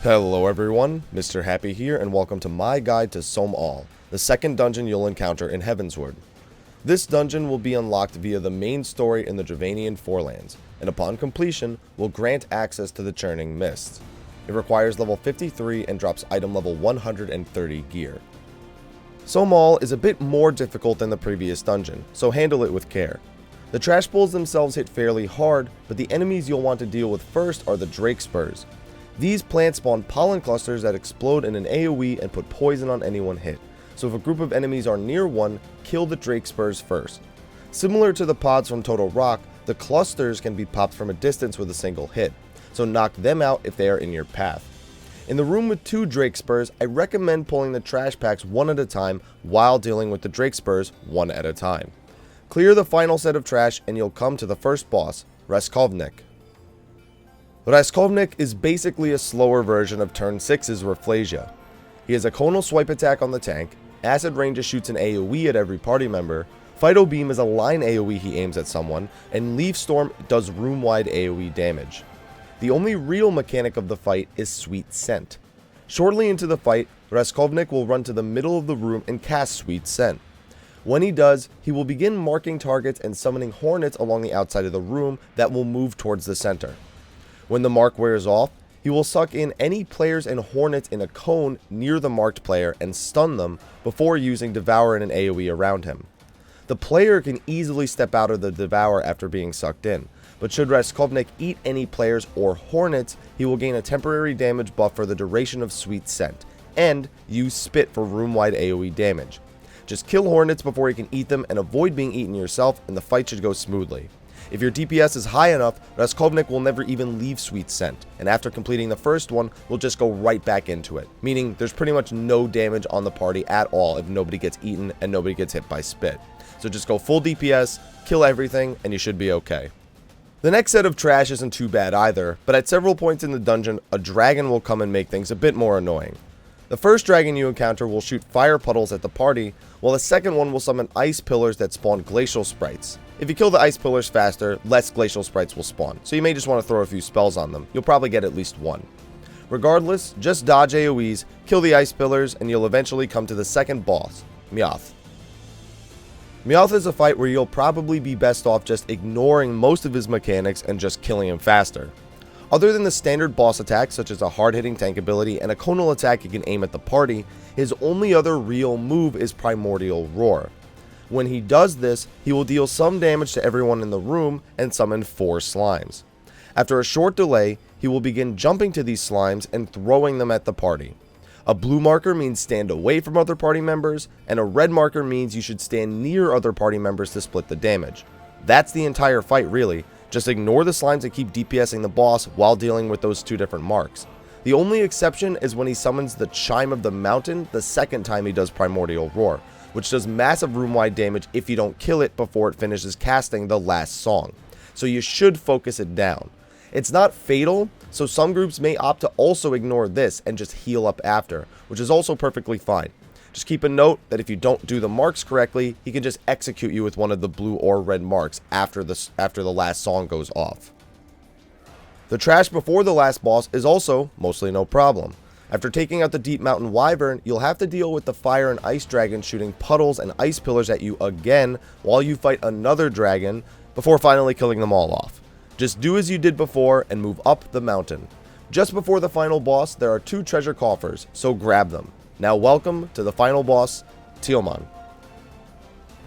Hello everyone, Mr. Happy here, and welcome to my guide to Sohm, the second dungeon you'll encounter in Heavensward. This dungeon will be unlocked via the main story in the Dravanian Forelands, and upon completion, will grant access to the Churning Mists. It requires level 53 and drops item level 130 gear. Sohm is a bit more difficult than the previous dungeon, so handle it with care. The trash pulls themselves hit fairly hard, but the enemies you'll want to deal with first are the Drake Spurs. These plants spawn pollen clusters that explode in an AoE and put poison on anyone hit, so if a group of enemies are near one, kill the Drake Spurs first. Similar to the pods from Total Rock, the clusters can be popped from a distance with a single hit, so knock them out if they are in your path. In the room with 2 Drake Spurs, I recommend pulling the trash packs one at a time while dealing with the Drake Spurs one at a time. Clear the final set of trash and you'll come to the first boss, Icecold Nick. Icecold Nick is basically a slower version of turn 6's Rafflesia. He has a conal swipe attack on the tank, Acid Rain just shoots an AoE at every party member, Phyto Beam is a line AoE he aims at someone, and Leaf Storm does room-wide AoE damage. The only real mechanic of the fight is Sweet Scent. Shortly into the fight, Icecold Nick will run to the middle of the room and cast Sweet Scent. When he does, he will begin marking targets and summoning hornets along the outside of the room that will move towards the center. When the mark wears off, he will suck in any players and hornets in a cone near the marked player and stun them before using Devour and an AoE around him. The player can easily step out of the Devour after being sucked in, but should Icecold Nick eat any players or hornets, he will gain a temporary damage buff for the duration of Sweet Scent, and use Spit for room-wide AoE damage. Just kill hornets before you can eat them and avoid being eaten yourself, and the fight should go smoothly. If your DPS is high enough, Icecold Nick will never even leave Sweet Scent, and after completing the first one, will just go right back into it, meaning there's pretty much no damage on the party at all if nobody gets eaten and nobody gets hit by Spit. So just go full DPS, kill everything, and you should be okay. The next set of trash isn't too bad either, but at several points in the dungeon, a dragon will come and make things a bit more annoying. The first dragon you encounter will shoot fire puddles at the party, while the second one will summon ice pillars that spawn glacial sprites. If you kill the ice pillars faster, less glacial sprites will spawn, so you may just want to throw a few spells on them. You'll probably get at least one. Regardless, just dodge AoEs, kill the ice pillars, and you'll eventually come to the second boss, Meowth. Meowth is a fight where you'll probably be best off just ignoring most of his mechanics and just killing him faster. Other than the standard boss attacks such as a hard-hitting tank ability and a conal attack you can aim at the party, his only other real move is Primordial Roar. When he does this, he will deal some damage to everyone in the room and summon 4 slimes. After a short delay, he will begin jumping to these slimes and throwing them at the party. A blue marker means stand away from other party members, and a red marker means you should stand near other party members to split the damage. That's the entire fight really. Just ignore the slimes and keep DPSing the boss while dealing with those 2 different marks. The only exception is when he summons the Chime of the Mountain the second time he does Primordial Roar, which does massive room-wide damage if you don't kill it before it finishes casting the last song. So you should focus it down. It's not fatal, so some groups may opt to also ignore this and just heal up after, which is also perfectly fine. Just keep a note that if you don't do the marks correctly, he can just execute you with one of the blue or red marks after the last song goes off. The trash before the last boss is also mostly no problem. After taking out the Deep Mountain Wyvern, you'll have to deal with the Fire and Ice Dragon shooting puddles and ice pillars at you again while you fight another dragon before finally killing them all off. Just do as you did before and move up the mountain. Just before the final boss, there are 2 treasure coffers, so grab them. Now welcome to the final boss, Tioman.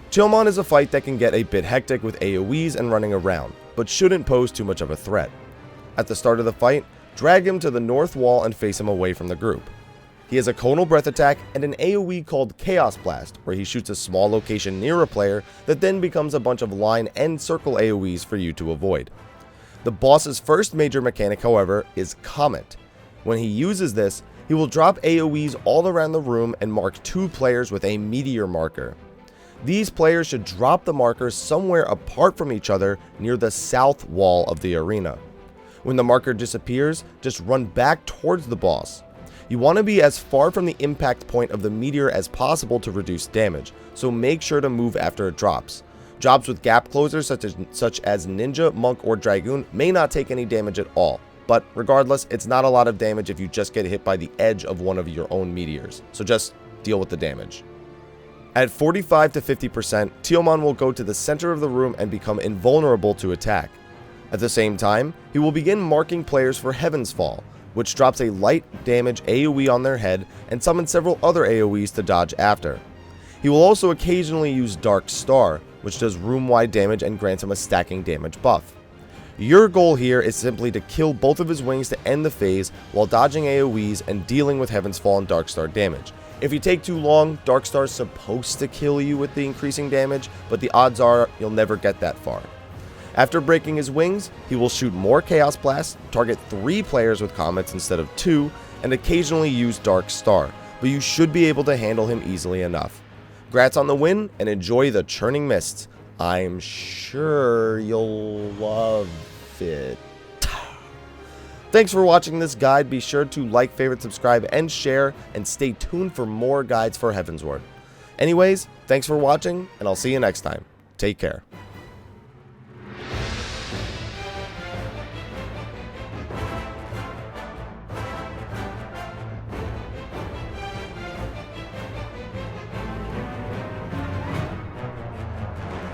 Tioman is a fight that can get a bit hectic with AoEs and running around, but shouldn't pose too much of a threat. At the start of the fight, drag him to the north wall and face him away from the group. He has a conal breath attack and an AoE called Chaos Blast, where he shoots a small location near a player that then becomes a bunch of line and circle AoEs for you to avoid. The boss's first major mechanic, however, is Comet. When he uses this, he will drop AoEs all around the room and mark 2 players with a meteor marker. These players should drop the markers somewhere apart from each other near the south wall of the arena. When the marker disappears, just run back towards the boss. You want to be as far from the impact point of the meteor as possible to reduce damage, so make sure to move after it drops. Jobs with gap closers such as Ninja, Monk, or Dragoon may not take any damage at all. but regardless, it's not a lot of damage if you just get hit by the edge of one of your own meteors, so just deal with the damage. At 45 to 50%, Tioman will go to the center of the room and become invulnerable to attack. At the same time, he will begin marking players for Heavensward, which drops a light damage AoE on their head and summons several other AoEs to dodge after. He will also occasionally use Dark Star, which does room-wide damage and grants him a stacking damage buff. Your goal here is simply to kill both of his wings to end the phase while dodging AoEs and dealing with Heavensward and Dark Star damage. If you take too long, Dark Star is supposed to kill you with the increasing damage, but the odds are you'll never get that far. After breaking his wings, he will shoot more Chaos Blasts, target 3 players with comets instead of 2, and occasionally use Dark Star, but you should be able to handle him easily enough. Grats on the win, and enjoy the churning mists. I'm sure you'll love it. Thanks for watching this guide. Be sure to like, favorite, subscribe, and share, and stay tuned for more guides for Heavensward. Anyways, thanks for watching, and I'll see you next time. Take care.